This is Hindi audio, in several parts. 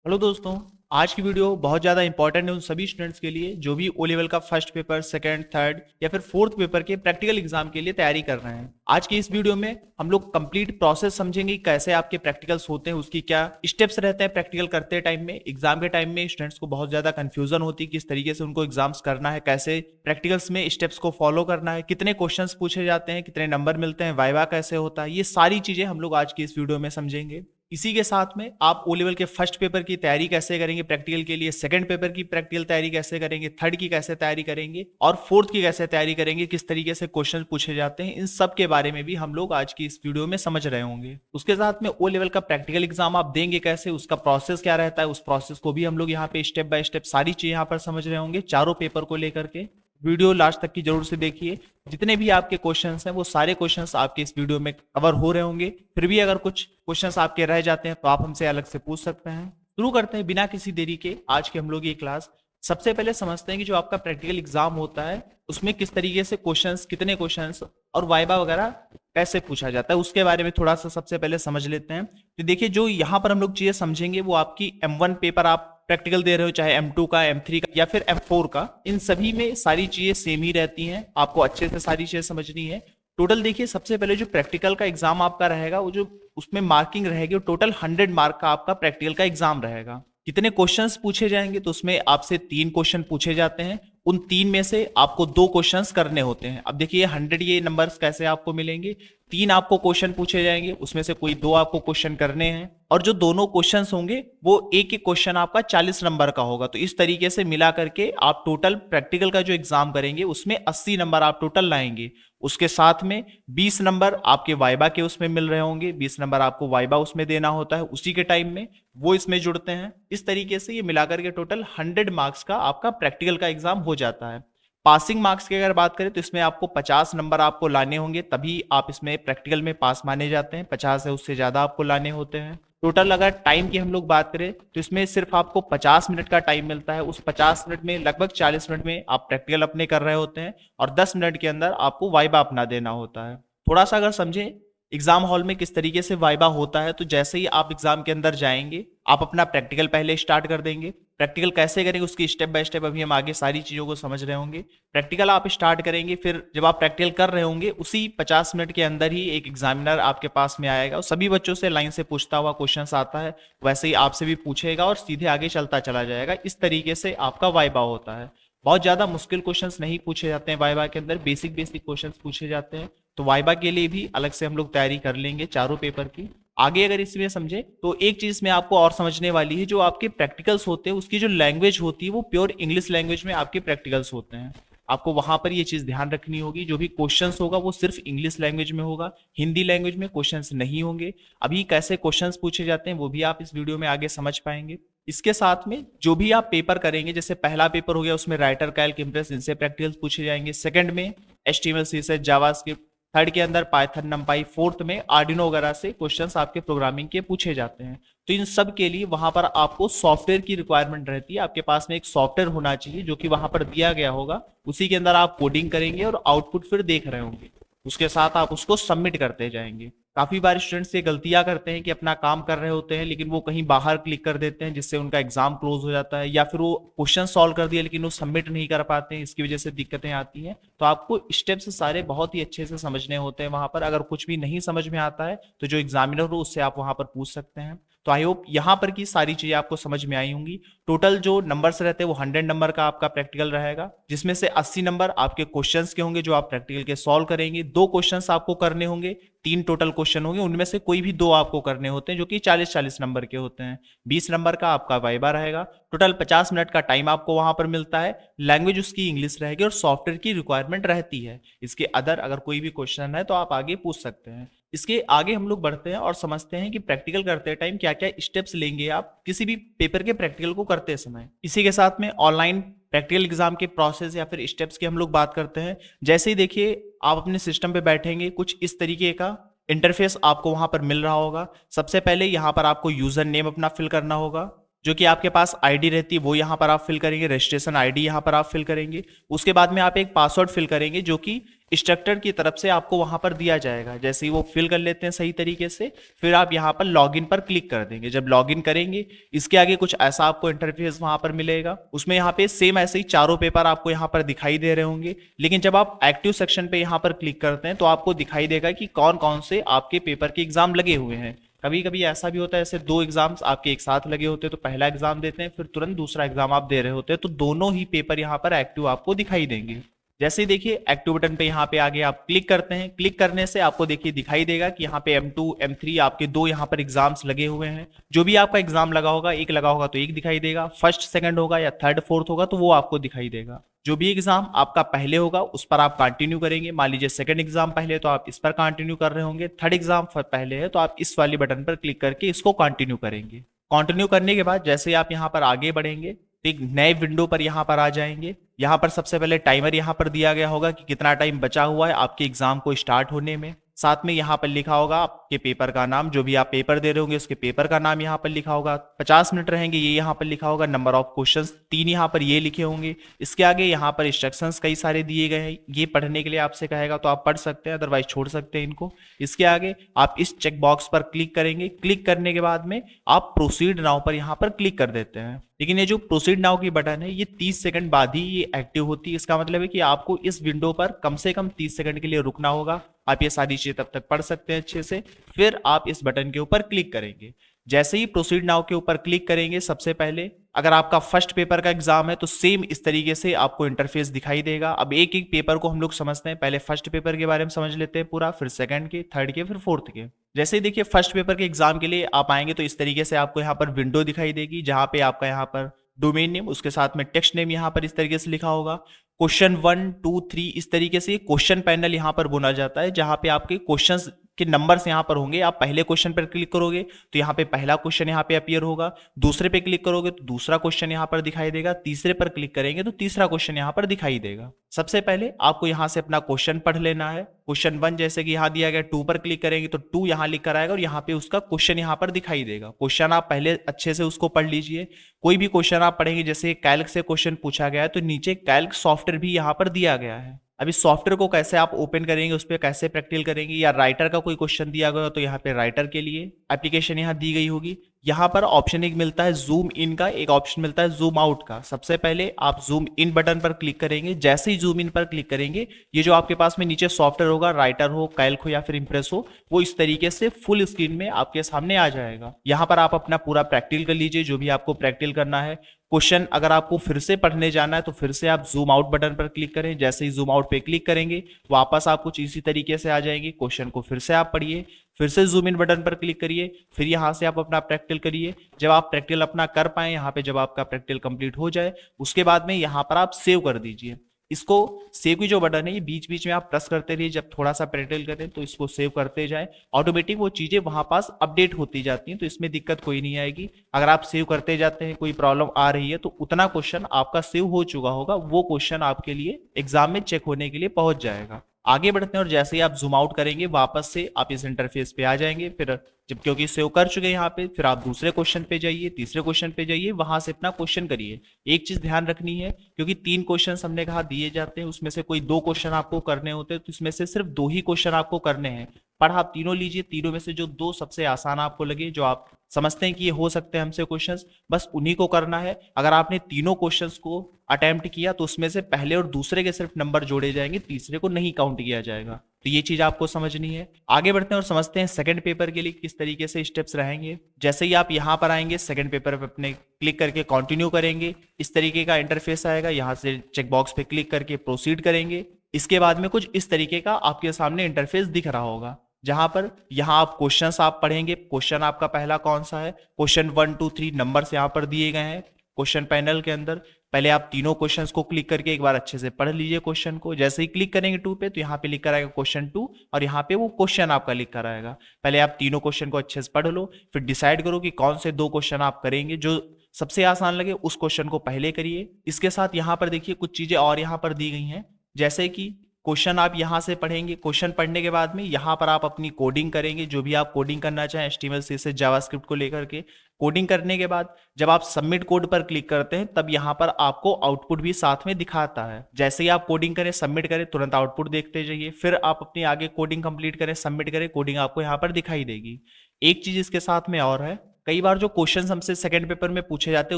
हेलो दोस्तों। आज की वीडियो बहुत ज़्यादा इंपॉर्टेंट है उन सभी स्टूडेंट्स के लिए जो भी ओ लेवल का फर्स्ट पेपर, सेकंड, थर्ड या फिर फोर्थ पेपर के प्रैक्टिकल एग्जाम के लिए तैयारी कर रहे हैं। आज की इस वीडियो में हम लोग कंप्लीट प्रोसेस समझेंगे कि कैसे आपके प्रैक्टिकल्स होते हैं, उसकी क्या स्टेप्स रहते हैं प्रैक्टिकल करते टाइम में। एग्जाम के टाइम में स्टूडेंट्स को बहुत ज़्यादा कंफ्यूजन होती है किस तरीके से उनको एग्जाम्स करना है, कैसे प्रैक्टिकल्स में स्टेप्स को फॉलो करना है, कितने क्वेश्चन पूछे जाते हैं, कितने नंबर मिलते हैं, वाइवा कैसे होता है। ये सारी चीज़ें हम लोग आज की इस वीडियो में समझेंगे। इसी के साथ में आप ओ लेवल के फर्स्ट पेपर की तैयारी कैसे करेंगे प्रैक्टिकल के लिए, सेकंड पेपर की प्रैक्टिकल तैयारी कैसे करेंगे, थर्ड की कैसे तैयारी करेंगे और फोर्थ की कैसे तैयारी करेंगे, किस तरीके से क्वेश्चन पूछे जाते हैं, इन सब के बारे में भी हम लोग आज की इस वीडियो में समझ रहे होंगे। उसके साथ में ओ लेवल का प्रैक्टिकल एग्जाम आप देंगे कैसे, उसका प्रोसेस क्या रहता है, उस प्रोसेस को भी हम लोग यहाँ पे स्टेप बाय स्टेप सारी चीजें यहाँ पर समझ रहे होंगे चारों पेपर को लेकर के। वीडियो लास्ट तक की जरूर से देखिए। जितने भी आपके क्वेश्चंस हैं वो सारे क्वेश्चंस आपके इस वीडियो में कवर हो रहे होंगे। फिर भी अगर कुछ क्वेश्चंस आपके रह जाते हैं तो आप हमसे अलग से पूछ सकते हैं। शुरू करते हैं बिना किसी देरी के आज की हम लोग ये क्लास। सबसे पहले समझते हैं कि जो आपका प्रैक्टिकल एग्जाम होता है उसमें किस तरीके से क्वेश्चंस, कितने क्वेश्चंस और वाइबा वगैरह कैसे पूछा जाता है, उसके बारे में थोड़ा सा सबसे पहले समझ लेते हैं। तो देखिए, जो यहाँ पर हम लोग चीजें समझेंगे वो आपकी M1 पेपर आप प्रैक्टिकल दे रहे हो, चाहे M2 का, M3 का या फिर M4 का, इन सभी में सारी चीजें सेम ही रहती हैं। आपको अच्छे से सारी चीजें समझनी है। टोटल देखिए, सबसे पहले जो प्रैक्टिकल का एग्जाम आपका रहेगा वो जो उसमें मार्किंग रहेगी वो टोटल 100 मार्क का आपका प्रैक्टिकल का एग्जाम रहेगा। कितने क्वेश्चंस पूछे जाएंगे, तो उसमें आपसे 3 क्वेश्चन पूछे जाते हैं। उन 3 में से आपको 2 क्वेश्चंस करने होते हैं। अब देखिए 100 ये नंबर्स कैसे आपको मिलेंगे। 3 आपको क्वेश्चन पूछे जाएंगे, उसमें से कोई 2 आपको क्वेश्चन करने हैं और जो दोनों क्वेश्चंस होंगे वो एक एक क्वेश्चन आपका 40 नंबर का होगा। तो इस तरीके से मिला करके आप टोटल प्रैक्टिकल का जो एग्जाम करेंगे उसमें 80 नंबर आप टोटल लाएंगे। उसके साथ में 20 नंबर आपके वाइबा के उसमें मिल रहे होंगे। 20 नंबर आपको वाइबा उसमें देना होता है उसी के टाइम में, वो इसमें जुड़ते हैं। इस तरीके से ये मिलाकर के टोटल 100 मार्क्स का आपका प्रैक्टिकल का एग्जाम हो जाता है। पासिंग मार्क्स की अगर बात करें तो इसमें आपको 50 नंबर आपको लाने होंगे, तभी आप इसमें प्रैक्टिकल में पास माने जाते हैं। 50 है उससे ज्यादा आपको लाने होते हैं। टोटल अगर टाइम की हम लोग बात करें तो इसमें सिर्फ आपको 50 मिनट का टाइम मिलता है। उस 50 मिनट में लगभग 40 मिनट में आप प्रैक्टिकल अपने कर रहे होते हैं और 10 मिनट के अंदर आपको वाइबा अपना देना होता है। थोड़ा सा अगर समझें एग्जाम हॉल में किस तरीके से वाइबा होता है, तो जैसे ही आप एग्जाम के अंदर जाएंगे आप अपना प्रैक्टिकल पहले स्टार्ट कर देंगे। प्रैक्टिकल कैसे करेंगे उसकी स्टेप बाय स्टेप अभी हम आगे सारी चीजों को समझ रहे होंगे। प्रैक्टिकल आप स्टार्ट करेंगे, फिर जब आप प्रैक्टिकल कर रहे होंगे उसी 50 मिनट के अंदर ही एक एग्जामिनर आपके पास में आएगा और सभी बच्चों से लाइन से पूछता हुआ क्वेश्चन आता है वैसे ही आपसे भी पूछेगा और सीधे आगे चलता चला जाएगा। इस तरीके से आपका वाइबा होता है। बहुत ज्यादा मुश्किल क्वेश्चंस नहीं पूछे जाते हैं वाइबा के अंदर, बेसिक बेसिक क्वेश्चंस पूछे जाते हैं। तो वाइबा के लिए भी अलग से हम लोग तैयारी कर लेंगे चारों पेपर की। आगे अगर इसमें समझे तो एक चीज में आपको और समझने वाली है, जो आपके प्रैक्टिकल्स होते हैं उसकी जो लैंग्वेज होती है वो प्योर इंग्लिश लैंग्वेज में आपके प्रैक्टिकल्स होते हैं। आपको वहां पर ये चीज ध्यान रखनी होगी, जो भी क्वेश्चंस होगा वो सिर्फ इंग्लिश लैंग्वेज में होगा, हिंदी लैंग्वेज में क्वेश्चंस नहीं होंगे। अभी कैसे क्वेश्चंस पूछे जाते हैं वो भी आप इस वीडियो में आगे समझ पाएंगे। इसके साथ में जो भी आप पेपर करेंगे, जैसे पहला पेपर हो गया उसमें राइटर, कैल्क, इंप्रेस, इनसे प्रैक्टिकल्स पूछे जाएंगे। सेकंड में HTML, CSS, जावास्क्रिप्ट। थर्ड के अंदर पाइथन, नंपाई। फोर्थ में आर्डिनो वगैरह से क्वेश्चंस आपके प्रोग्रामिंग के पूछे जाते हैं। तो इन सब के लिए वहां पर आपको सॉफ्टवेयर की रिक्वायरमेंट रहती है। आपके पास में एक सॉफ्टवेयर होना चाहिए जो कि वहां पर दिया गया होगा, उसी के अंदर आप कोडिंग करेंगे और आउटपुट फिर देख रहे होंगे। उसके साथ आप उसको सबमिट करते जाएंगे। काफी बार स्टूडेंट्स ये गलतियां करते हैं कि अपना काम कर रहे होते हैं लेकिन वो कहीं बाहर क्लिक कर देते हैं, जिससे उनका एग्जाम क्लोज हो जाता है, या फिर वो क्वेश्चन सॉल्व कर दिया लेकिन वो सबमिट नहीं कर पाते हैं, इसकी वजह से दिक्कतें आती हैं। तो आपको स्टेप्स सारे बहुत ही अच्छे से समझने होते हैं वहां पर। अगर कुछ भी नहीं समझ में आता है तो जो एग्जामिनर हो उससे आप वहां पर पूछ सकते हैं। तो आई होप यहाँ पर की सारी चीजें आपको समझ में आई होंगी। टोटल जो नंबर्स रहते हैं वो 100 नंबर का आपका प्रैक्टिकल रहेगा, जिसमें से 80 नंबर आपके क्वेश्चंस के होंगे जो आप प्रैक्टिकल के सॉल्व करेंगे। 2 क्वेश्चंस आपको करने होंगे, 3 टोटल क्वेश्चन होंगे, उनमें से कोई भी 2 आपको करने होते हैं जो कि 40-40 नंबर के होते हैं। 20 नंबर का आपका वाइबा रहेगा। टोटल 50 मिनट का टाइम आपको वहां पर मिलता है। लैंग्वेज उसकी इंग्लिश रहेगी और सॉफ्टवेयर की रिक्वायरमेंट रहती है। इसके अदर अगर कोई भी क्वेश्चन है तो आप आगे पूछ सकते हैं। इसके आगे हम लोग बढ़ते हैं और समझते हैं कि प्रैक्टिकल करते टाइम क्या क्या स्टेप्स लेंगे आप किसी भी पेपर के प्रैक्टिकल को करते समय। इसी के साथ में ऑनलाइन प्रैक्टिकल एग्जाम के प्रोसेस या फिर स्टेप्स की हम लोग बात करते हैं। जैसे ही देखिए आप अपने सिस्टम पे बैठेंगे, कुछ इस तरीके का इंटरफेस आपको वहां पर मिल रहा होगा। सबसे पहले यहाँ पर आपको यूजर नेम अपना फिल करना होगा। जो कि आपके पास आईडी रहती है वो यहाँ पर आप फिल करेंगे, रजिस्ट्रेशन आईडी यहाँ पर आप फिल करेंगे। उसके बाद में आप एक पासवर्ड फिल करेंगे जो कि इंस्ट्रक्टर की तरफ से आपको वहां पर दिया जाएगा। जैसे ही वो फिल कर लेते हैं सही तरीके से, फिर आप यहाँ पर लॉगिन पर क्लिक कर देंगे। जब लॉगिन करेंगे, इसके आगे कुछ ऐसा आपको इंटरफेस वहां पर मिलेगा। उसमें यहाँ पे सेम ऐसे ही चारों पेपर आपको यहाँ पर दिखाई दे रहे होंगे, लेकिन जब आप एक्टिव सेक्शन पे यहाँ पर क्लिक करते हैं तो आपको दिखाई देगा कि कौन कौन से आपके पेपर के एग्जाम लगे हुए हैं। कभी कभी ऐसा भी होता है, ऐसे दो एग्जाम्स आपके एक साथ लगे होते हैं, तो पहला एग्जाम देते हैं फिर तुरंत दूसरा एग्जाम आप दे रहे होते हैं, तो दोनों ही पेपर यहाँ पर एक्टिव आपको दिखाई देंगे। जैसे ही देखिए एक्टिव बटन पे यहाँ पे आगे आप क्लिक करते हैं, क्लिक करने से आपको देखिए दिखाई देगा कि यहाँ पे M2 M3 आपके दो यहाँ पर एग्जाम्स लगे हुए हैं। जो भी आपका एग्जाम लगा होगा, एक लगा होगा तो एक दिखाई देगा, फर्स्ट सेकंड होगा या थर्ड फोर्थ होगा तो वो आपको दिखाई देगा। जो भी एग्जाम आपका पहले होगा उस पर आप कंटिन्यू करेंगे। मान लीजिए सेकंड एग्जाम पहले तो आप इस पर कंटिन्यू कर रहे होंगे, थर्ड एग्जाम पहले है तो आप इस वाली बटन पर क्लिक करके इसको कंटिन्यू करेंगे। कंटिन्यू करने के बाद जैसे आप यहाँ पर आगे बढ़ेंगे तो एक नए विंडो पर यहाँ पर आ जाएंगे। यहाँ पर सबसे पहले टाइमर यहाँ पर दिया गया होगा कि कितना टाइम बचा हुआ है आपके एग्जाम को स्टार्ट होने में। साथ में यहाँ पर लिखा होगा आपके पेपर का नाम, जो भी आप पेपर दे रहे होंगे उसके पेपर का नाम यहाँ पर लिखा होगा। 50 मिनट रहेंगे ये यहाँ पर लिखा होगा। नंबर ऑफ क्वेश्चंस 3 यहाँ पर ये लिखे होंगे। इसके आगे यहाँ पर इंस्ट्रक्शंस कई सारे दिए गए हैं, ये पढ़ने के लिए आपसे कहेगा तो आप पढ़ सकते हैं, अदरवाइज छोड़ सकते हैं इनको। इसके आगे आप इस चेक बॉक्स पर क्लिक करेंगे। क्लिक करने के बाद में आप प्रोसीड नाउ पर यहाँ पर क्लिक कर देते हैं। लेकिन ये जो प्रोसीड नाउ की बटन है ये 30 सेकंड बाद ही ये एक्टिव होती है। इसका मतलब है कि आपको इस विंडो पर कम से कम 30 सेकंड के लिए रुकना होगा। आप ये सारी चीजें तब तक पढ़ सकते हैं अच्छे से, फिर आप इस बटन के ऊपर क्लिक करेंगे। जैसे ही प्रोसीड नाउ के ऊपर क्लिक करेंगे, सबसे पहले अगर आपका फर्स्ट पेपर का एग्जाम है तो सेम इस तरीके से आपको इंटरफेस दिखाई देगा। अब एक एक पेपर को हम लोग समझते हैं। पहले फर्स्ट पेपर के बारे में समझ लेते हैं पूरा, फिर सेकंड के, थर्ड के, फिर फोर्थ के। जैसे ही देखिए फर्स्ट पेपर के एग्जाम के लिए आप आएंगे तो इस तरीके से आपको यहाँ पर विंडो दिखाई देगी, जहां पे आपका यहाँ पर डोमेन नेम, उसके साथ में टेक्स्ट नेम यहाँ पर इस तरीके से लिखा होगा। क्वेश्चन 1 2 3 इस तरीके से क्वेश्चन पैनल यहाँ पर बुना जाता है, जहां पे आपके क्वेश्चंस के नंबर्स यहाँ पर होंगे। आप पहले क्वेश्चन पर क्लिक करोगे तो यहाँ पे पहला क्वेश्चन यहाँ पे अपीयर होगा, दूसरे पे क्लिक करोगे तो दूसरा क्वेश्चन यहाँ पर दिखाई देगा, तीसरे पर क्लिक करेंगे तो तीसरा क्वेश्चन यहाँ पर दिखाई देगा। सबसे पहले आपको यहाँ से अपना क्वेश्चन पढ़ लेना है। क्वेश्चन 1 जैसे कि यहाँ दिया गया, 2 पर क्लिक करेंगे तो 2 यहाँ लिख कर आएगा और यहाँ पे उसका क्वेश्चन यहाँ पर दिखाई देगा। क्वेश्चन आप पहले अच्छे से उसको पढ़ लीजिए। कोई भी क्वेश्चन आप पढ़ेंगे, जैसे कैल्क से क्वेश्चन पूछा गया है तो नीचे कैल्क सॉफ्टवेयर भी यहाँ पर दिया गया है। अब इस सॉफ्टवेयर को कैसे आप ओपन करेंगे, उस पर कैसे प्रैक्टिकल करेंगे, या राइटर का कोई क्वेश्चन दिया गया तो यहाँ पे राइटर के लिए एप्लीकेशन यहाँ दी गई होगी। यहाँ पर ऑप्शन एक मिलता है जूम इन का, एक ऑप्शन मिलता है जूम आउट का। सबसे पहले आप जूम इन बटन पर क्लिक करेंगे। जैसे ही जूम इन पर क्लिक करेंगे, ये जो आपके पास में नीचे सॉफ्टवेयर होगा, राइटर हो, कैल्क हो या फिर इंप्रेस हो, वो इस तरीके से फुल स्क्रीन में आपके सामने आ जाएगा। यहाँ पर आप अपना पूरा प्रैक्टिकल कर लीजिए, जो भी आपको प्रैक्टिकल करना है। क्वेश्चन अगर आपको फिर से पढ़ने जाना है तो फिर से आप जूम आउट बटन पर क्लिक करें। जैसे ही जूम आउट पे क्लिक करेंगे, वापस आप कुछ इसी तरीके से आ जाएंगे। क्वेश्चन को फिर से आप पढ़िए, फिर से जूम इन बटन पर क्लिक करिए, फिर यहाँ से आप अपना प्रैक्टिकल करिए। जब आप प्रैक्टिकल अपना कर पाए, यहाँ पे जब आपका प्रैक्टिकल कंप्लीट हो जाए, उसके बाद में यहाँ पर आप सेव कर दीजिए। इसको सेव की जो बटन है ये बीच बीच में आप प्रेस करते रहिए। जब थोड़ा सा प्रैक्टिकल करें तो इसको सेव करते जाए, ऑटोमेटिक वो चीजें वहां पास अपडेट होती जाती हैं, तो इसमें दिक्कत कोई नहीं आएगी। अगर आप सेव करते जाते हैं, कोई प्रॉब्लम आ रही है, तो उतना क्वेश्चन आपका सेव हो चुका होगा, वो क्वेश्चन आपके लिए एग्जाम में चेक होने के लिए पहुंच जाएगा। आगे बढ़ते हैं और जैसे ही आप जूम आउट करेंगे, वापस से आप इस इंटरफेस पे आ जाएंगे। फिर जब क्योंकि सेव कर चुके हैं यहाँ पे, फिर आप दूसरे क्वेश्चन पे जाइए, तीसरे क्वेश्चन पे जाइए, वहां से अपना क्वेश्चन करिए। एक चीज ध्यान रखनी है, क्योंकि 3 क्वेश्चन हमने कहा दिए जाते हैं, उसमें से कोई 2 क्वेश्चन आपको करने होते हैं, तो इसमें से सिर्फ 2 ही क्वेश्चन आपको करने हैं। पढ़ आप तीनों लीजिए, तीनों में से जो 2 सबसे आसान आपको लगे, जो आप समझते हैं कि ये हो सकते हैं हमसे क्वेश्चंस, बस उन्हीं को करना है। अगर आपने तीनों क्वेश्चंस को अटेम्प्ट किया तो उसमें से पहले और दूसरे के सिर्फ नंबर जोड़े जाएंगे, तीसरे को नहीं काउंट किया जाएगा। तो ये चीज आपको समझनी है। आगे बढ़ते हैं और समझते हैं सेकंड पेपर के लिए किस तरीके से स्टेप्स रहेंगे। जैसे ही आप यहाँ पर आएंगे, सेकंड पेपर पर अपने क्लिक करके कंटिन्यू करेंगे, इस तरीके का इंटरफेस आएगा। यहाँ से चेक बॉक्स पे क्लिक करके प्रोसीड करेंगे। इसके बाद में कुछ इस तरीके का आपके सामने इंटरफेस दिख रहा होगा, जहां पर यहाँ आप क्वेश्चंस आप पढ़ेंगे। क्वेश्चन आपका पहला कौन सा है, क्वेश्चन 1 2 3 नंबर्स यहाँ पर दिए गए हैं क्वेश्चन पैनल के अंदर। पहले आप तीनों क्वेश्चंस को क्लिक करके एक बार अच्छे से पढ़ लीजिए क्वेश्चन को। जैसे ही क्लिक करेंगे 2 पे, तो यहाँ पे लिख कर आएगा क्वेश्चन 2 और यहाँ पे वो क्वेश्चन आपका लिख कर आएगा। पहले आप तीनों क्वेश्चन को अच्छे से पढ़ लो, फिर डिसाइड करो कि कौन से 2 क्वेश्चन आप करेंगे। जो सबसे आसान लगे उस क्वेश्चन को पहले करिए। इसके साथ यहाँ पर देखिए कुछ चीजें और यहाँ पर दी गई हैं, जैसे कि क्वेश्चन आप यहाँ से पढ़ेंगे। क्वेश्चन पढ़ने के बाद में यहाँ पर आप अपनी कोडिंग करेंगे, जो भी आप कोडिंग करना चाहें HTML CSS जावास्क्रिप्ट को लेकर के। कोडिंग करने के बाद जब आप सबमिट कोड पर क्लिक करते हैं तब यहाँ पर आपको आउटपुट भी साथ में दिखाता है। जैसे ही आप कोडिंग करें, सबमिट करें, तुरंत आउटपुट देखते जाइए। फिर आप अपनी आगे कोडिंग कंप्लीट करें, सबमिट करें, कोडिंग आपको यहाँ पर दिखाई देगी। एक चीज इसके साथ में और है, कई बार जो क्वेश्चन हमसे सेकंड पेपर में पूछे जाते हैं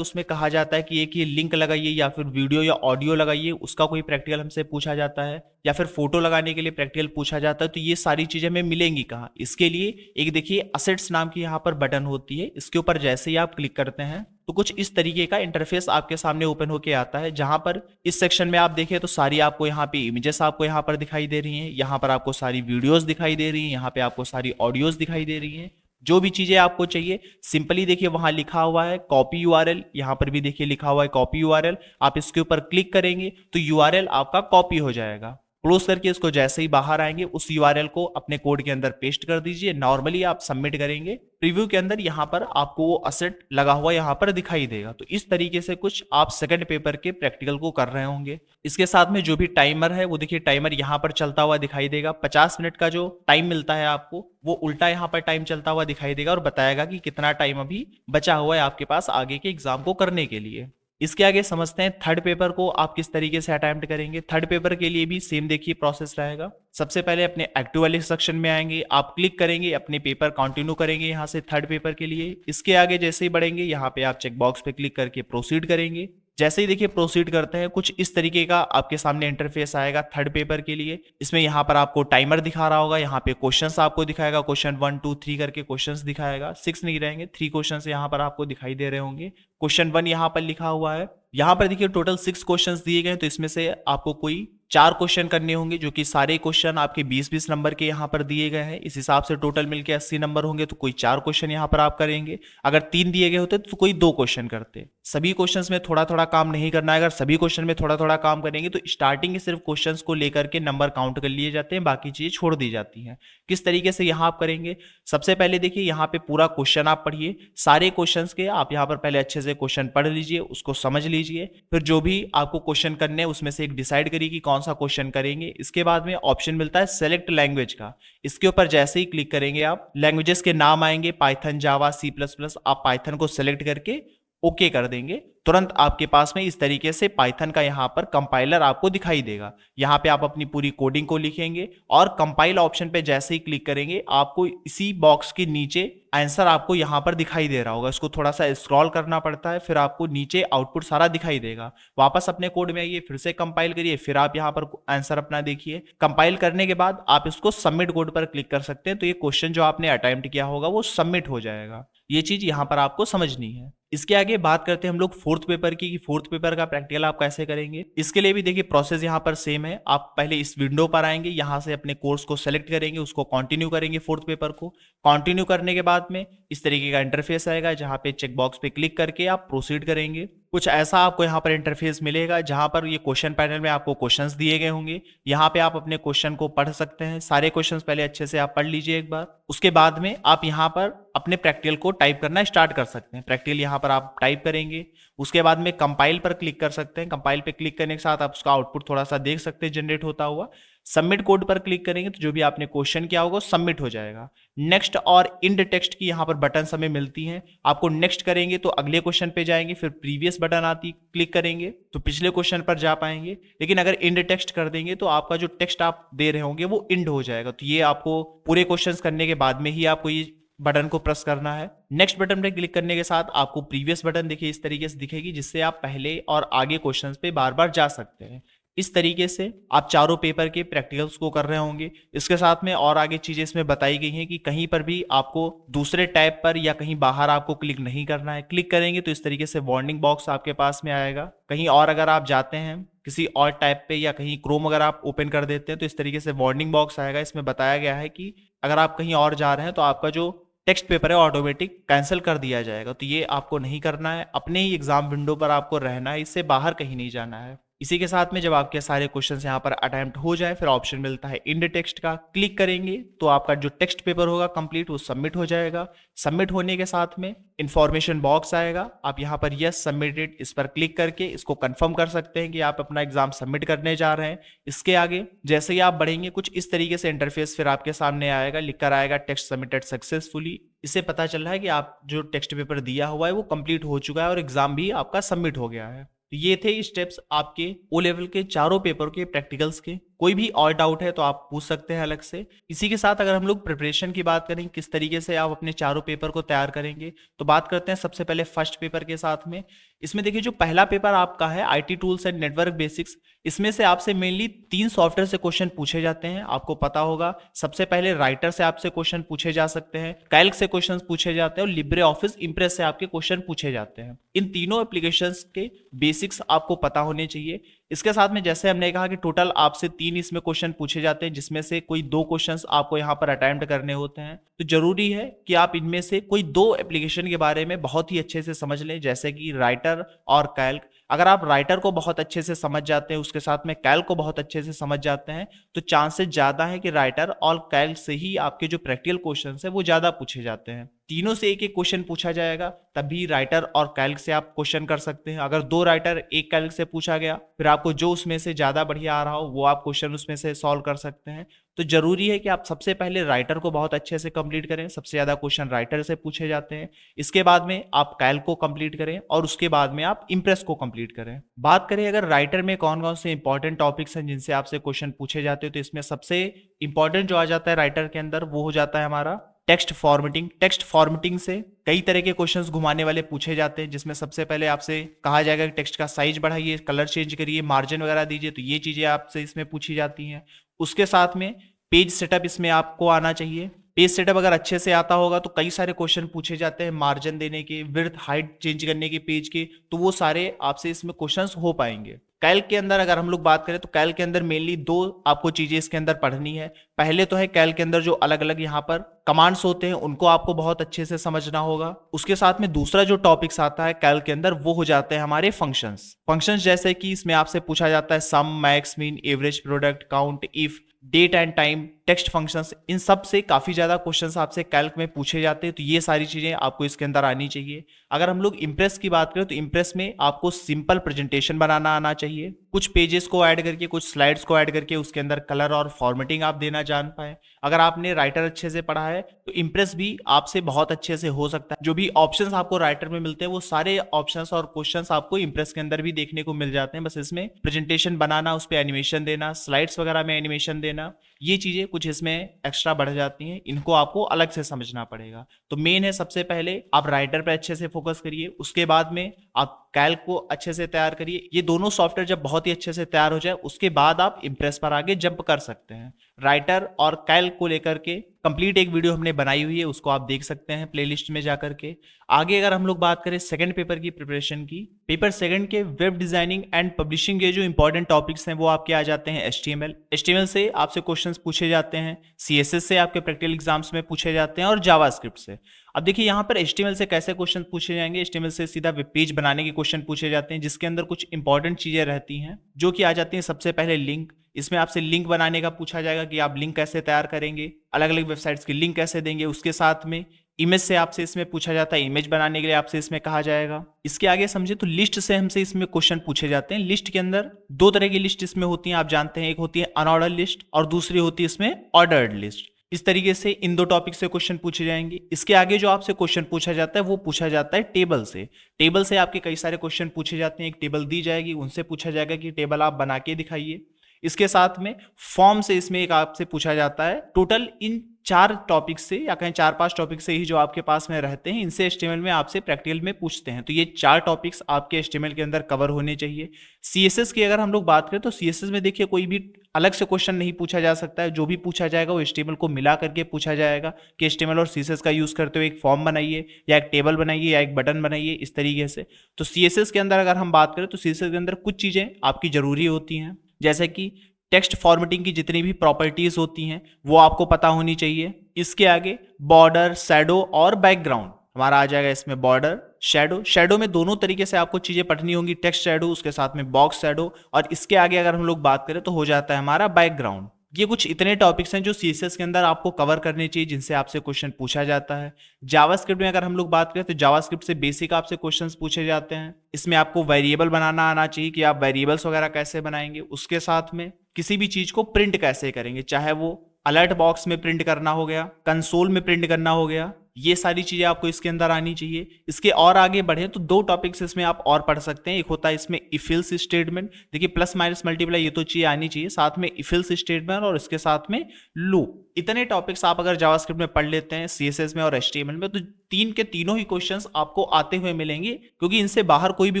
उसमें कहा जाता है कि एक ये लिंक लगाइए या फिर वीडियो या ऑडियो लगाइए, उसका कोई प्रैक्टिकल हमसे पूछा जाता है, या फिर फोटो लगाने के लिए प्रैक्टिकल पूछा जाता है। तो ये सारी चीजें हमें मिलेंगी कहाँ? इसके लिए एक देखिए असेट्स नाम की यहाँ पर बटन होती है, इसके ऊपर जैसे ही आप क्लिक करते हैं तो कुछ इस तरीके का इंटरफेस आपके सामने ओपन होके आता है, जहां पर इस सेक्शन में आप देखिए तो सारी आपको यहाँ पे इमेजेस आपको यहाँ पर दिखाई दे रही हैं, यहाँ पर आपको सारी वीडियोस दिखाई दे रही हैं, यहाँ पे आपको सारी ऑडियोज दिखाई दे रही हैं। जो भी चीजें आपको चाहिए सिंपली देखिए वहां लिखा हुआ है कॉपी यूआरएल, यहां पर भी देखिए लिखा हुआ है कॉपी यूआरएल। आप इसके ऊपर क्लिक करेंगे तो यूआरएल आपका कॉपी हो जाएगा। क्लोज करके इसको जैसे ही बाहर आएंगे उस यूआरएल को अपने कोड के अंदर पेस्ट कर दीजिए। नॉर्मली आप सबमिट करेंगे, प्रीव्यू के अंदर यहाँ पर आपको वो असेट लगा हुआ यहाँ पर दिखाई देगा। तो इस तरीके से कुछ आप सेकंड पेपर के प्रैक्टिकल को कर रहे होंगे। इसके साथ में जो भी टाइमर है वो देखिए टाइमर यहाँ पर चलता हुआ दिखाई देगा। 50 मिनट का जो टाइम मिलता है आपको वो उल्टा यहाँ पर टाइम चलता हुआ दिखाई देगा और बताएगा कि कितना टाइम अभी बचा हुआ है आपके पास आगे के एग्जाम को करने के लिए। इसके आगे समझते हैं थर्ड पेपर को आप किस तरीके से अटेम्प्ट करेंगे। थर्ड पेपर के लिए भी सेम देखिए प्रोसेस रहेगा। सबसे पहले अपने एक्टिव वाले सेक्शन में आएंगे, आप क्लिक करेंगे, अपने पेपर कंटिन्यू करेंगे यहाँ से थर्ड पेपर के लिए। इसके आगे जैसे ही बढ़ेंगे यहाँ पे आप चेक बॉक्स पे क्लिक करके प्रोसीड करेंगे। जैसे ही देखिए प्रोसीड करते हैं कुछ इस तरीके का आपके सामने इंटरफेस आएगा थर्ड पेपर के लिए। इसमें यहाँ पर आपको टाइमर दिखा रहा होगा, यहाँ पे क्वेश्चंस आपको दिखाएगा, क्वेश्चन 1 2 3 करके क्वेश्चंस दिखाएगा। 6 नहीं रहेंगे, 3 क्वेश्चंस यहाँ पर आपको दिखाई दे रहे होंगे। क्वेश्चन 1 यहाँ पर लिखा हुआ है। यहाँ पर देखिए टोटल 6 क्वेश्चंस दिए गए हैं, तो इसमें से आपको कोई 4 क्वेश्चन करने होंगे, जो कि सारे क्वेश्चन आपके 20-20 नंबर के यहाँ पर दिए गए हैं। इस हिसाब से टोटल मिलके 80 नंबर होंगे, तो कोई 4 क्वेश्चन यहाँ पर आप करेंगे। अगर 3 दिए गए होते तो कोई 2 क्वेश्चन करते। सभी क्वेश्चंस में थोड़ा थोड़ा काम नहीं करना है। अगर सभी क्वेश्चन में थोड़ा थोड़ा काम करेंगे तो स्टार्टिंग के सिर्फ क्वेश्चंस को लेकर के नंबर काउंट कर लिए जाते हैं, बाकी चीजें छोड़ दी जाती हैं। किस तरीके से यहाँ आप करेंगे, सबसे पहले देखिए यहाँ पे पूरा क्वेश्चन आप पढ़िए, सारे क्वेश्चंस के आप यहाँ पर पहले अच्छे से क्वेश्चन पढ़ लीजिए, उसको समझ लीजिए। फिर जो भी आपको क्वेश्चन करने हैं उसमें से एक डिसाइड करिए कि कौन सा क्वेश्चन करेंगे। इसके बाद में ऑप्शन मिलता है सेलेक्ट लैंग्वेज का, इसके ऊपर जैसे ही क्लिक करेंगे आप लैंग्वेजेस के नाम आएंगे, पाइथन, जावा, C++। आप पाइथन को सेलेक्ट करके ओके कर देंगे, तुरंत आपके पास में इस तरीके से पाइथन का यहाँ पर कंपाइलर आपको दिखाई देगा। यहाँ पे आप अपनी पूरी कोडिंग को लिखेंगे और कंपाइल ऑप्शन पे जैसे ही क्लिक करेंगे आपको इसी बॉक्स के नीचे आंसर आपको यहाँ पर दिखाई दे रहा होगा। इसको थोड़ा सा स्क्रॉल करना पड़ता है, फिर आपको नीचे आउटपुट सारा दिखाई देगा। वापस अपने कोड में आइए, फिर से कंपाइल करिए, फिर आप यहाँ पर आंसर अपना देखिए। कंपाइल करने के बाद आप इसको सबमिट कोड पर क्लिक कर सकते हैं, तो ये क्वेश्चन जो आपने अटेम्प्ट किया होगा वो सबमिट हो जाएगा। ये चीज यहाँ पर आपको समझनी है। इसके आगे बात करते हैं हम लोग फोर्थ पेपर की, कि फोर्थ पेपर का प्रैक्टिकल आप कैसे करेंगे। इसके लिए भी देखिए प्रोसेस यहाँ पर सेम है। आप पहले इस विंडो पर आएंगे, यहाँ से अपने कोर्स को सेलेक्ट करेंगे, उसको कंटिन्यू करेंगे। फोर्थ पेपर को कंटिन्यू करने के बाद में इस तरीके का इंटरफेस आएगा, जहाँ पे चेक बॉक्स पे क्लिक करके आप प्रोसीड करेंगे। कुछ ऐसा आपको यहाँ पर इंटरफेस मिलेगा, जहाँ पर ये क्वेश्चन पैनल में आपको क्वेश्चंस दिए गए होंगे। यहाँ पे आप अपने क्वेश्चन को पढ़ सकते हैं, सारे क्वेश्चंस पहले अच्छे से आप पढ़ लीजिए एक बार। उसके बाद में आप यहाँ पर अपने प्रैक्टिकल को टाइप करना स्टार्ट कर सकते हैं। प्रैक्टिकल यहाँ पर आप टाइप करेंगे, उसके बाद में कंपाइल पर क्लिक कर सकते हैं। कंपाइल पे क्लिक करने के साथ आप उसका आउटपुट थोड़ा सा देख सकते हैं जनरेट होता हुआ। सबमिट कोड पर क्लिक करेंगे तो जो भी आपने क्वेश्चन किया होगा सबमिट हो जाएगा। नेक्स्ट और इंड टेक्स्ट की यहाँ पर बटन हमें मिलती हैं। आपको नेक्स्ट करेंगे तो अगले क्वेश्चन पे जाएंगे, फिर प्रीवियस बटन आती, क्लिक करेंगे तो पिछले क्वेश्चन पर जा पाएंगे। लेकिन अगर इंड टेक्स्ट कर देंगे तो आपका जो टेक्स्ट आप दे रहे होंगे वो इंड हो जाएगा। तो ये आपको पूरे क्वेश्चंस करने के बाद में ही आपको ये बटन को प्रेस करना है। नेक्स्ट बटन पे क्लिक करने के साथ आपको प्रीवियस बटन देखिए इस तरीके से दिखेगी, जिससे आप पहले और आगे क्वेश्चंस पे बार बार जा सकते हैं। इस तरीके से आप चारों पेपर के प्रैक्टिकल्स को कर रहे होंगे। इसके साथ में और आगे चीजें इसमें बताई गई हैं कि कहीं पर भी आपको दूसरे टैब पर या कहीं बाहर आपको क्लिक नहीं करना है। क्लिक करेंगे तो इस तरीके से वार्निंग बॉक्स आपके पास में आएगा। कहीं और अगर आप जाते हैं किसी और टैब पे या कहीं क्रोम अगर आप ओपन कर देते हैं तो इस तरीके से वार्निंग बॉक्स आएगा। इसमें बताया गया है कि अगर आप कहीं और जा रहे हैं तो आपका जो टेक्स्ट पेपर है ऑटोमेटिक कैंसिल कर दिया जाएगा। तो ये आपको नहीं करना है, अपने ही एग्जाम विंडो पर आपको रहना है, इससे बाहर कहीं नहीं जाना है। इसी के साथ में जब आपके सारे क्वेश्चन यहाँ पर अटेम्प्ट हो जाए, फिर ऑप्शन मिलता है इंड टेक्स्ट का, क्लिक करेंगे तो आपका जो टेक्स्ट पेपर होगा कंप्लीट वो सबमिट हो जाएगा। सबमिट होने के साथ में इंफॉर्मेशन बॉक्स आएगा, आप यहाँ पर यस सबमिटेड इस पर क्लिक करके इसको कंफर्म कर सकते हैं कि आप अपना एग्जाम सबमिट करने जा रहे हैं। इसके आगे जैसे ही आप बढ़ेंगे कुछ इस तरीके से इंटरफेस फिर आपके सामने आएगा, लिखकर आएगा टेक्स्ट सबमिटेड सक्सेसफुली। इससे पता चल रहा है कि आप जो टेक्स्ट पेपर दिया हुआ है वो कंप्लीट हो चुका है और एग्जाम भी आपका सबमिट हो गया है। तो ये थे स्टेप्स आपके ओ लेवल के चारों पेपर के प्रैक्टिकल्स के। कोई भी और डाउट है तो आप पूछ सकते हैं अलग से। इसी के साथ अगर हम लोग प्रिपरेशन की बात करें, किस तरीके से आप अपने चारों पेपर को तैयार करेंगे, तो बात करते हैं सबसे पहले फर्स्ट पेपर के साथ में। इसमें देखिए जो पहला पेपर आपका है IT tools and network basics, इसमें से आपसे मेनली 3 सॉफ्टवेयर से क्वेश्चन पूछे जाते हैं। आपको पता होगा सबसे पहले राइटर से आपसे क्वेश्चन पूछे जा सकते हैं, कैल्क से क्वेश्चन पूछे जाते हैं और लिब्रे ऑफिस इंप्रेस से आपके क्वेश्चन पूछे जाते हैं। इन तीनों एप्लीकेशंस के बेसिक्स आपको पता होने चाहिए। इसके साथ में जैसे हमने कहा कि टोटल आपसे 3 इसमें क्वेश्चन पूछे जाते हैं, जिसमें से कोई 2 क्वेश्चंस आपको यहाँ पर अटेम्प्ट करने होते हैं। तो जरूरी है कि आप इनमें से कोई 2 एप्लीकेशन के बारे में बहुत ही अच्छे से समझ लें, जैसे कि राइटर और कैल्क। अगर आप राइटर को बहुत अच्छे से समझ जाते हैं, उसके साथ में कैल्क को बहुत अच्छे से समझ जाते हैं, तो चांसेस ज्यादा है कि राइटर और कैल्क से ही आपके जो प्रैक्टिकल क्वेश्चन है वो ज्यादा पूछे जाते हैं। तीनों से एक एक क्वेश्चन पूछा जाएगा, तभी राइटर और कैल्क से आप क्वेश्चन कर सकते हैं। अगर 2 राइटर एक कैल्क से पूछा गया, फिर आपको जो उसमें से ज्यादा बढ़िया आ रहा हो वो आप क्वेश्चन उसमें से सॉल्व कर सकते हैं। तो जरूरी है कि आप सबसे पहले राइटर को बहुत अच्छे से कंप्लीट करें, सबसे ज्यादा क्वेश्चन राइटर से पूछे जाते हैं। इसके बाद में आप कैल्क को कंप्लीट करें और उसके बाद में आप इंप्रेस को कंप्लीट करें। बात करें अगर राइटर में कौन कौन से इंपॉर्टेंट टॉपिक्स हैं जिनसे आपसे क्वेश्चन पूछे जाते हैं, तो इसमें सबसे इंपॉर्टेंट जो आ जाता है राइटर के अंदर वो हो जाता है हमारा टेक्स्ट फॉर्मेटिंग। टेक्स्ट फॉर्मेटिंग से कई तरह के क्वेश्चंस घुमाने वाले पूछे जाते हैं, जिसमें सबसे पहले आपसे कहा जाएगा कि टेक्स्ट का साइज बढ़ाइए, कलर चेंज करिए, मार्जिन वगैरह दीजिए, तो ये चीजें आपसे इसमें पूछी जाती हैं। उसके साथ में पेज सेटअप इसमें आपको आना चाहिए। पेज सेटअप अगर अच्छे से आता होगा तो कई सारे क्वेश्चन पूछे जाते हैं मार्जिन देने के, विड्थ हाइट चेंज करने के पेज के, तो वो सारे आपसे इसमें क्वेश्चंस हो पाएंगे। कैल्क के अंदर अगर हम लोग बात करें तो कैल्क के अंदर मेनली 2 आपको चीजें इसके अंदर पढ़नी है। पहले तो है कैल्क के अंदर जो अलग अलग यहाँ पर कमांड्स होते हैं उनको आपको बहुत अच्छे से समझना होगा। उसके साथ में दूसरा जो टॉपिक्स आता है कैल्क के अंदर वो हो जाते हैं हमारे फंक्शंस। फंक्शंस जैसे कि इसमें आपसे पूछा जाता है sum, max, mean, average, product, count, if, date and time, text functions, इन सब से काफी ज्यादा क्वेश्चंस आपसे कैल्क में पूछे जाते हैं। तो ये सारी चीजें आपको इसके अंदर आनी चाहिए। अगर हम लोग इंप्रेस की बात करें तो इंप्रेस में आपको सिंपल प्रेजेंटेशन बनाना आना चाहिए, कुछ पेजेस को ऐड करके, कुछ स्लाइड्स को ऐड करके उसके अंदर कलर और फॉर्मेटिंग आप देना जान पाए। अगर आपने राइटर अच्छे से पढ़ा है तो इंप्रेस भी आपसे बहुत अच्छे से हो सकता है। जो भी ऑप्शंस आपको राइटर में मिलते हैं वो सारे ऑप्शंस और क्वेश्चंस आपको इंप्रेस के अंदर भी देखने को मिल जाते हैं। बस इसमें प्रेजेंटेशन बनाना, उस पर एनिमेशन देना, स्लाइड्स वगैरह में एनिमेशन देना, ये चीजें कुछ इसमें एक्स्ट्रा बढ़ जाती हैं, इनको आपको अलग से समझना पड़ेगा। तो मेन है सबसे पहले आप राइटर पे अच्छे से फोकस करिए, उसके बाद में आप कैल्क को अच्छे से तैयार करिए। ये दोनों सॉफ्टवेयर जब बहुत ही अच्छे से तैयार हो जाए उसके बाद आप इंप्रेस पर आगे जंप कर सकते हैं। राइटर और कैल्क को लेकर के कंप्लीट एक वीडियो हमने बनाई हुई है, उसको आप देख सकते हैं प्लेलिस्ट में जाकर के। आगे अगर हम लोग बात करें सेकंड पेपर की प्रिपरेशन की, पेपर सेकंड के वेब डिजाइनिंग एंड पब्लिशिंग के जो इंपॉर्टेंट टॉपिक्स हैं वो आपके आ जाते हैं HTML से आपसे क्वेश्चंस पूछे जाते हैं, CSS से आपके प्रैक्टिकल एग्जाम्स में पूछे जाते हैं और जावास्क्रिप्ट से। अब देखिए यहाँ पर HTML से कैसे क्वेश्चन पूछे जाएंगे। HTML से सीधा वेब पेज बनाने के क्वेश्चन पूछे जाते हैं, जिसके अंदर कुछ इंपॉर्टेंट चीजें रहती हैं जो कि आ जाती हैं। सबसे पहले लिंक, इसमें आपसे लिंक बनाने का पूछा जाएगा कि आप लिंक कैसे तैयार करेंगे, अलग अलग वेबसाइट्स की लिंक कैसे देंगे। उसके साथ में इमेज से आपसे इसमें पूछा जाता है, इमेज बनाने के लिए आपसे इसमें कहा जाएगा। इसके आगे समझे तो लिस्ट से हमसे इसमें क्वेश्चन पूछे जाते हैं। लिस्ट के अंदर 2 तरह की लिस्ट इसमें होती हैं, आप जानते हैं, एक होती है अनऑर्डर्ड लिस्ट और दूसरी होती है इसमें ऑर्डर्ड लिस्ट। इस तरीके से इन 2 टॉपिक से क्वेश्चन पूछे जाएंगे। इसके आगे जो आपसे क्वेश्चन पूछा जाता है वो पूछा जाता है टेबल से। टेबल से आपके कई सारे क्वेश्चन पूछे जाते हैं, एक टेबल दी जाएगी, उनसे पूछा जाएगा कि टेबल आप बना के दिखाइए। इसके साथ में फॉर्म से इसमें एक आपसे पूछा जाता है। टोटल इन 4 टॉपिक से या कहीं 4-5 टॉपिक से ही जो आपके पास में रहते हैं, इनसे HTML में आपसे प्रैक्टिकल में पूछते हैं। तो ये 4 टॉपिक्स आपके HTML के अंदर कवर होने चाहिए। CSS की अगर हम लोग बात करें तो CSS में देखिए कोई भी अलग से क्वेश्चन नहीं पूछा जा सकता है, जो भी पूछा जाएगा वो HTML को मिला करके पूछा जाएगा कि HTML और CSS का यूज करते हुए एक फॉर्म बनाइए या एक टेबल बनाइए या एक बटन बनाइए, इस तरीके से। तो CSS के अंदर अगर हम बात करें तो CSS के अंदर कुछ चीजें आपकी जरूरी होती हैं, जैसे कि टेक्स्ट फॉर्मेटिंग की जितनी भी प्रॉपर्टीज होती हैं वो आपको पता होनी चाहिए। इसके आगे बॉर्डर, शैडो और बैकग्राउंड, हमारा आ जाएगा इसमें बॉर्डर, शैडो। शैडो में दोनों तरीके से आपको चीजें पढ़नी होंगी, टेक्स्ट शैडो उसके साथ में बॉक्स शैडो, और इसके आगे अगर हम लोग बात करें तो हो जाता है हमारा बैकग्राउंड। ये कुछ इतने टॉपिक्स हैं जो सीएसएस के अंदर आपको कवर करने चाहिए, जिनसे आपसे क्वेश्चन पूछा जाता है। जावास्क्रिप्ट में अगर हम लोग बात करें तो जावास्क्रिप्ट से बेसिक आपसे क्वेश्चंस पूछे जाते हैं। इसमें आपको वेरिएबल बनाना आना चाहिए कि आप वेरिएबल्स वगैरह कैसे बनाएंगे, उसके साथ में किसी भी चीज को प्रिंट कैसे करेंगे, चाहे वो अलर्ट बॉक्स में प्रिंट करना हो गया, कंसोल में प्रिंट करना हो गया, ये सारी चीजें आपको इसके अंदर आनी चाहिए। इसके और आगे बढ़े तो दो टॉपिक्स इसमें आप और पढ़ सकते हैं। एक होता है इसमें इफ एल्स स्टेटमेंट, देखिए प्लस माइनस मल्टीप्लाई ये तो चीजें आनी चाहिए, साथ में इफ एल्स स्टेटमेंट और इसके साथ में लूप। इतने टॉपिक्स आप अगर जावास्क्रिप्ट में पढ़ लेते हैं, सीएसएस में और एचटीएमएल में, तो तीन के तीनों ही क्वेश्चंस आपको आते हुए मिलेंगे, क्योंकि इनसे बाहर कोई भी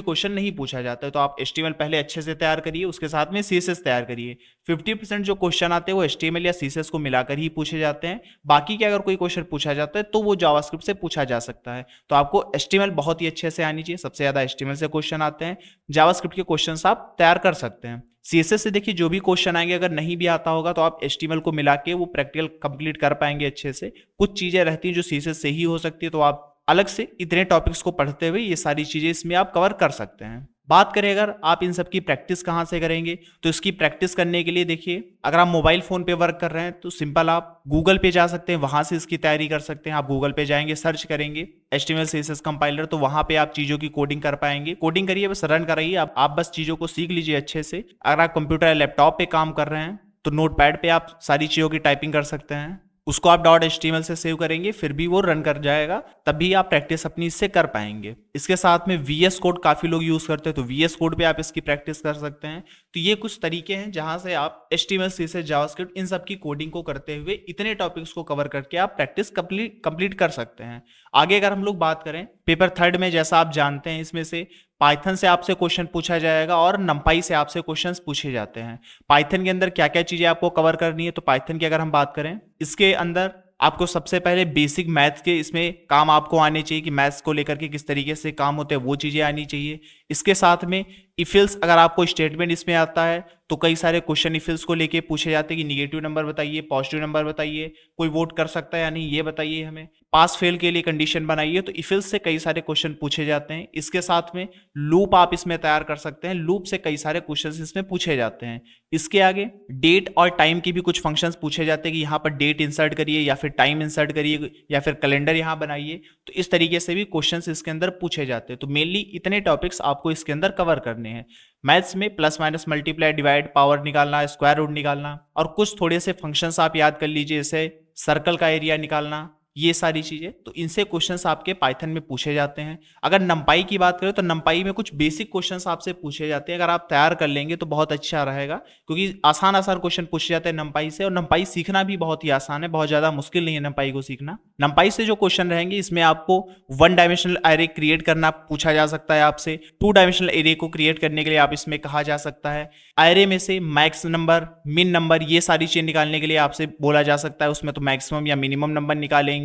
क्वेश्चन नहीं पूछा जाता है। तो आप एचटीएमएल पहले अच्छे से तैयार करिए, उसके साथ में सीएसएस तैयार करिए। 50% जो क्वेश्चन आते हैं वो एचटीएमएल या सीएसएस को मिलाकर ही पूछे जाते हैं। बाकी के अगर कोई क्वेश्चन पूछा जाता है तो वो जावास्क्रिप्ट से पूछा जा सकता है। तो आपको एचटीएमएल बहुत ही अच्छे से आनी चाहिए, सबसे ज्यादा एचटीएमएल से क्वेश्चन आते हैं। जावास्क्रिप्ट के क्वेश्चंस आप तैयार कर सकते हैं। सीएसएस से देखिए जो भी क्वेश्चन आएंगे, अगर नहीं भी आता होगा तो आप एचटीएमएल को मिला के वो प्रैक्टिकल कंप्लीट कर पाएंगे अच्छे से। कुछ चीजें रहती हैं जो सीएसएस से ही हो सकती है, तो आप अलग से इतने टॉपिक्स को पढ़ते हुए ये सारी चीजें इसमें आप कवर कर सकते हैं। बात करें अगर आप इन सब की प्रैक्टिस कहाँ से करेंगे, तो इसकी प्रैक्टिस करने के लिए देखिए, अगर आप मोबाइल फोन पे वर्क कर रहे हैं तो सिंपल आप गूगल पे जा सकते हैं, वहां से इसकी तैयारी कर सकते हैं। आप गूगल पे जाएंगे, सर्च करेंगे HTML CSS कंपाइलर, तो वहां पे आप चीजों की कोडिंग कर पाएंगे। कोडिंग करिए, बस रन कराइए, आप बस चीजों को सीख लीजिए अच्छे से। अगर आप कंप्यूटर या लैपटॉप पे काम कर रहे हैं तो नोटपैड पे आप सारी चीजों की टाइपिंग कर सकते हैं, उसको आप .html से सेव करेंगे, फिर भी वो रन कर जाएगा, तभी आप प्रैक्टिस अपनी इससे कर पाएंगे। इसके साथ में VS कोड काफी लोग यूज करते हैं, तो VS कोड पे आप इसकी प्रैक्टिस कर सकते हैं। तो ये कुछ तरीके हैं जहां से आप HTML CSS जावास्क्रिप्ट इन सब की कोडिंग को करते हुए इतने टॉपिक्स को कवर करके आप प्रैक्टिस कंप्लीट कर सकते हैं। आगे अगर हम लोग बात करें पेपर थर्ड में, जैसा आप जानते हैं इसमें से पाइथन से आपसे क्वेश्चन पूछा जाएगा और नंपाई से आपसे क्वेश्चंस पूछे जाते हैं। पाइथन के अंदर क्या क्या चीजें आपको कवर करनी है, तो पाइथन की अगर हम बात करें, इसके अंदर आपको सबसे पहले बेसिक मैथ्स के इसमें काम आपको आने चाहिए कि मैथ्स को लेकर के किस तरीके से काम होते हैं, वो चीजें आनी चाहिए। इसके साथ में इफ एल्स, अगर आपको स्टेटमेंट इसमें आता है तो कई सारे क्वेश्चन इफ एल्स को लेके पूछे जाते हैं कि निगेटिव नंबर बताइए, पॉजिटिव नंबर बताइए, कोई वोट कर सकता है या नहीं ये बताइए हमें, पास फेल के लिए कंडीशन बनाइए। तो इफ एल्स से कई सारे क्वेश्चन पूछे जाते हैं। इसके साथ में लूप आप इसमें तैयार कर सकते हैं, लूप से कई सारे क्वेश्चन इसमें पूछे जाते हैं। इसके आगे डेट और टाइम की भी कुछ फंक्शंस पूछे जाते हैं कि यहाँ पर डेट इंसर्ट करिए या फिर टाइम इंसर्ट करिए या फिर कैलेंडर यहाँ बनाइए। तो इस तरीके से भी क्वेश्चंस इसके अंदर पूछे जाते हैं। तो मेनली इतने टॉपिक्स आपको इसके अंदर कवर करने हैं। मैथ्स में plus minus multiply divide, power निकालना, स्क्वायर रूट निकालना, और कुछ थोड़े से फंक्शंस आप याद कर लीजिए, जैसे सर्कल का एरिया निकालना, ये सारी चीजें। तो इनसे क्वेश्चंस आपके पाइथन में पूछे जाते हैं। अगर नंपाई की बात करें तो नंपाई में कुछ बेसिक क्वेश्चंस आपसे पूछे जाते हैं। अगर आप तैयार कर लेंगे तो बहुत अच्छा रहेगा, क्योंकि आसान आसान क्वेश्चन पूछे जाते हैं नंपाई से, और नंपाई सीखना भी बहुत ही आसान है, बहुत ज्यादा मुश्किल नहीं है नंपाई को सीखना। नंपाई से जो क्वेश्चन रहेंगे इसमें आपको 1 डायमेंशनल एरे क्रिएट करना पूछा जा सकता है आपसे, 2 डायमेंशनल एरे को क्रिएट करने के लिए आप इसमें कहा जा सकता है, एरे में से मैक्स नंबर, मिन नंबर, ये सारी चीजें निकालने के लिए आपसे बोला जा सकता है। उसमें तो मैक्सिमम या मिनिमम नंबर निकालेंगे।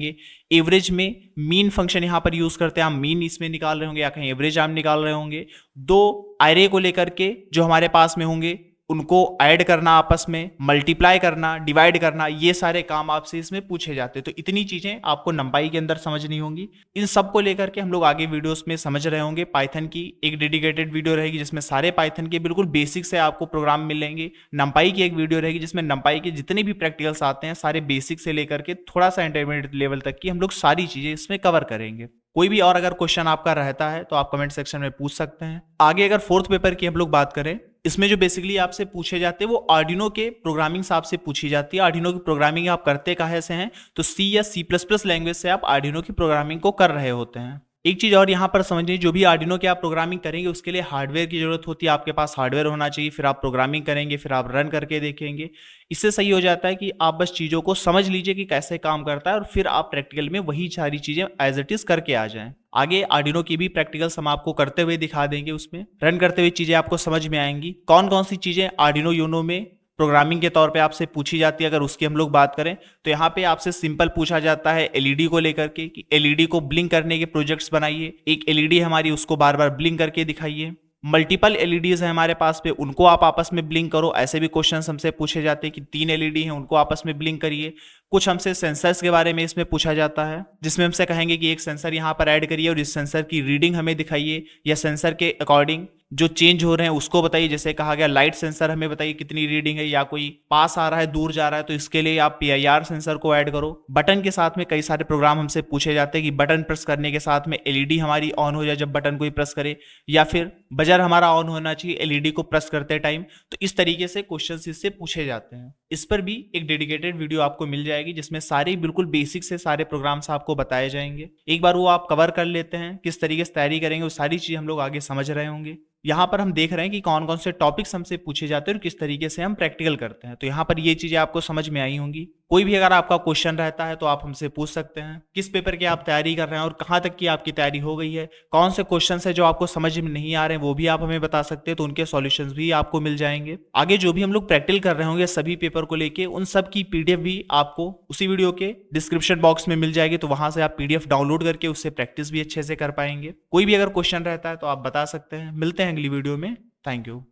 एवरेज में मीन फंक्शन यहां पर यूज करते हैं, आप मीन इसमें निकाल रहे होंगे या कहीं एवरेज आप निकाल रहे होंगे। 2 एरे को लेकर के जो हमारे पास में होंगे उनको ऐड करना, आपस में मल्टीप्लाई करना, डिवाइड करना, ये सारे काम आपसे इसमें पूछे जाते हैं। तो इतनी चीजें आपको नंपाई के अंदर समझनी होंगी। इन सब को लेकर के हम लोग आगे वीडियोस में समझ रहे होंगे। पाइथन की एक डेडिकेटेड वीडियो रहेगी जिसमें सारे पाइथन के बिल्कुल बेसिक से आपको प्रोग्राम मिलेंगे। नंपाई की एक वीडियो रहेगी जिसमें नंपाई के जितने भी प्रैक्टिकल्स आते हैं सारे बेसिक से लेकर के थोड़ा सा इंटरमीडिएट लेवल तक की हम लोग सारी चीजें इसमें कवर करेंगे। कोई भी और अगर क्वेश्चन आपका रहता है तो आप कमेंट सेक्शन में पूछ सकते हैं। आगे अगर फोर्थ पेपर की हम लोग बात करें, इसमें जो बेसिकली आपसे पूछे जाते हैं वो आर्डिनो के प्रोग्रामिंग से आपसे पूछी जाती है। आर्डिनो की प्रोग्रामिंग आप करते कहाँ से हैं, तो C या C++ लैंग्वेज से आप आर्डिनो की प्रोग्रामिंग को कर रहे होते हैं। एक चीज और यहाँ पर समझिए, जो भी आर्डिनो की आप प्रोग्रामिंग करेंगे उसके लिए हार्डवेयर की जरूरत होती है। आपके पास हार्डवेयर होना चाहिए, फिर आप प्रोग्रामिंग करेंगे, फिर आप रन करके देखेंगे। इससे सही हो जाता है कि आप बस चीजों को समझ लीजिए कि कैसे काम करता है, और फिर आप प्रैक्टिकल में वही सारी चीजें एज इट इज करके आ जाएं। आगे आर्डिनो की भी प्रैक्टिकल्स हम आपको करते हुए दिखा देंगे, उसमें रन करते हुए चीजें आपको समझ में आएंगी। कौन कौन सी चीजें आर्डिनो यूनो में प्रोग्रामिंग के तौर पे आपसे पूछी जाती है, अगर उसकी हम लोग बात करें तो यहाँ पे आपसे सिंपल पूछा जाता है एलईडी को लेकर के कि एलईडी को ब्लिंक करने के प्रोजेक्ट्स बनाइए। एक एलईडी हमारी, उसको बार बार ब्लिंक करके दिखाइए। मल्टीपल एलईडीज है हमारे पास पे, उनको आप आपस में ब्लिंक करो। ऐसे भी क्वेश्चंस हमसे पूछे जाते हैं कि 3 एलईडी हैं, उनको आपस में ब्लिंक करिए। कुछ हमसे सेंसर्स के बारे में इसमें पूछा जाता है, जिसमें हमसे कहेंगे कि एक सेंसर यहाँ पर ऐड करिए और इस सेंसर की रीडिंग हमें दिखाइए, या सेंसर के अकॉर्डिंग जो चेंज हो रहे हैं उसको बताइए। जैसे कहा गया लाइट सेंसर हमें बताइए कितनी रीडिंग है, या कोई पास आ रहा है दूर जा रहा है तो इसके लिए आप पीआईआर सेंसर को ऐड करो। बटन के साथ में कई सारे प्रोग्राम हमसे पूछे जाते हैं कि बटन प्रेस करने के साथ में एलईडी हमारी ऑन हो जाए जब बटन कोई प्रेस करे, या फिर बजर हमारा ऑन होना चाहिए एलईडी को प्रेस करते टाइम। तो इस तरीके से क्वेश्चंस इससे पूछे जाते हैं। इस पर भी एक डेडिकेटेड वीडियो आपको मिल जाएगी जिसमें सारे बिल्कुल बेसिक से सारे प्रोग्राम्स आपको बताए जाएंगे। एक बार वो आप कवर कर लेते हैं, किस तरीके से तैयारी करेंगे वो सारी चीज हम लोग आगे समझ रहे होंगे। यहाँ पर हम देख रहे हैं कि कौन कौन से टॉपिक्स हमसे पूछे जाते हैं और किस तरीके से हम प्रैक्टिकल करते हैं। तो यहाँ पर ये चीजें आपको समझ में आई होंगी। कोई भी अगर आपका क्वेश्चन रहता है तो आप हमसे पूछ सकते हैं किस पेपर की आप तैयारी कर रहे हैं और कहाँ तक की आपकी तैयारी हो गई है, कौन से क्वेश्चन है जो आपको समझ में नहीं आ रहे हैं वो भी आप हमें बता सकते हैं, तो उनके सॉल्यूशंस भी आपको मिल जाएंगे। आगे जो भी हम लोग प्रैक्टिकल कर रहे होंगे सभी पेपर को लेके, उन सब की पीडीएफ भी आपको उसी वीडियो के डिस्क्रिप्शन बॉक्स में मिल जाएगी, तो वहां से आप पीडीएफ डाउनलोड करके उससे प्रैक्टिस भी अच्छे से कर पाएंगे। कोई भी अगर क्वेश्चन रहता है तो आप बता सकते हैं। मिलते हैं अगली वीडियो में। Thank you.